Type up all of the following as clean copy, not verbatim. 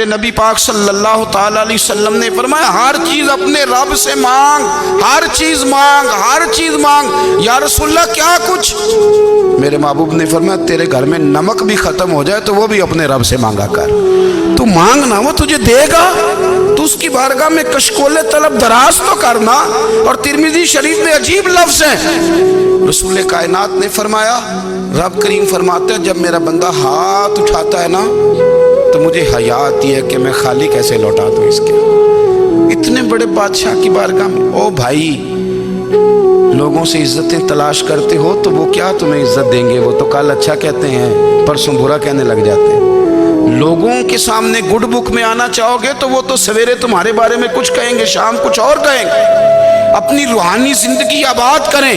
میرے نبی پاک صلی اللہ تعالیٰ علیہ وسلم نے فرمایا ہر چیز اپنے رب سے مانگ، ہر چیز مانگ، ہر چیز مانگ۔ یا رسول اللہ کیا کچھ؟ میرے محبوب نے فرمایا تیرے گھر میں نمک بھی ختم ہو جائے تو وہ بھی اپنے رب سے مانگا کر، تو مانگنا وہ تجھے دے گا، تو اس کی بارگاہ میں کشکول طلب دراز تو کرنا۔ اور ترمذی شریف میں عجیب لفظ ہیں، رسول کائنات نے فرمایا، رب کریم فرماتے ہیں جب میرا بندہ ہاتھ اٹھاتا ہے نا تو مجھے حیا آتی ہے کہ میں خالی کیسے لوٹا دوں اس کے۔ اتنے بڑے بادشاہ کی بارگاہ میں، او بھائی لوگوں سے عزتیں تلاش کرتے ہو تو وہ کیا تمہیں عزت دیں گے؟ وہ تو کل اچھا کہتے ہیں پرسوں برا کہنے لگ جاتے ہیں۔ لوگوں کے سامنے گڈ بک میں آنا چاہو گے تو وہ تو سویرے تمہارے بارے میں کچھ کہیں گے، شام کچھ اور کہیں گے۔ اپنی روحانی زندگی آباد کریں،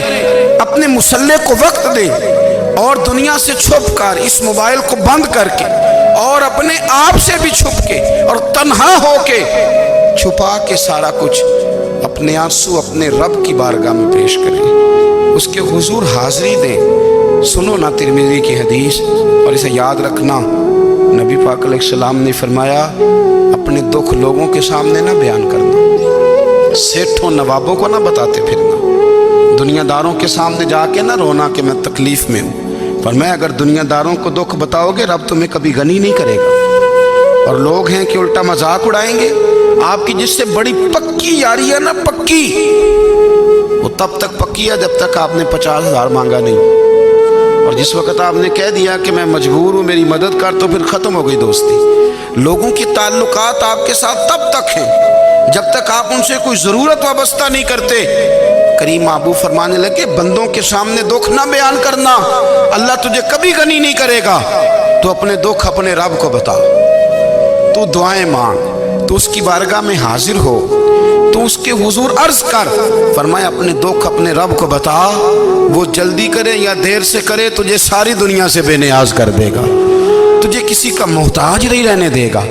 اپنے مسلح کو وقت دیں، اور دنیا سے چھپ کر اس موبائل کو بند کر کے اور اپنے آپ سے بھی چھپ کے اور تنہا ہو کے چھپا کے سارا کچھ اپنے آنسو اپنے رب کی بارگاہ میں پیش کریں، اس کے حضور حاضری دیں۔ سنو نا ترمذی کی حدیث اور اسے یاد رکھنا، نبی پاک علیہ السلام نے فرمایا اپنے دکھ لوگوں کے سامنے نہ بیان کرنا، سیٹھوں نوابوں کو نہ بتاتے پھرنا، دنیا داروں کے سامنے جا کے نہ رونا کہ میں تکلیف میں ہوں۔ فرمایا اگر دنیا داروں کو دکھ بتاؤ گے رب تمہیں کبھی غنی نہیں کرے گا۔ اور لوگ ہیں کہ الٹا مذاق اڑائیں گے۔ آپ کی جس سے بڑی پکی یاری ہے نا، پکی، وہ تب تک پکی ہے جب تک آپ نے 50,000 مانگا نہیں، اور جس وقت آپ نے کہہ دیا کہ میں مجبور ہوں میری مدد کر تو پھر ختم ہو گئی دوستی۔ لوگوں کی تعلقات آپ کے ساتھ تب تک ہیں جب تک آپ ان سے کوئی ضرورت وابستہ نہیں کرتے۔ کریم محبوب فرمانے لگے بندوں کے سامنے دکھ نہ بیان کرنا، اللہ تجھے کبھی غنی نہیں کرے گا۔ تو اپنے دکھ اپنے رب کو بتا، تو دعائیں مانگ، تو اس کی بارگاہ میں حاضر ہو، تو اس کے حضور عرض کر۔ فرمایا اپنے دکھ اپنے رب کو بتا، وہ جلدی کرے یا دیر سے کرے تجھے ساری دنیا سے بے نیاز کر دے گا، تجھے کسی کا محتاج نہیں رہنے دے گا۔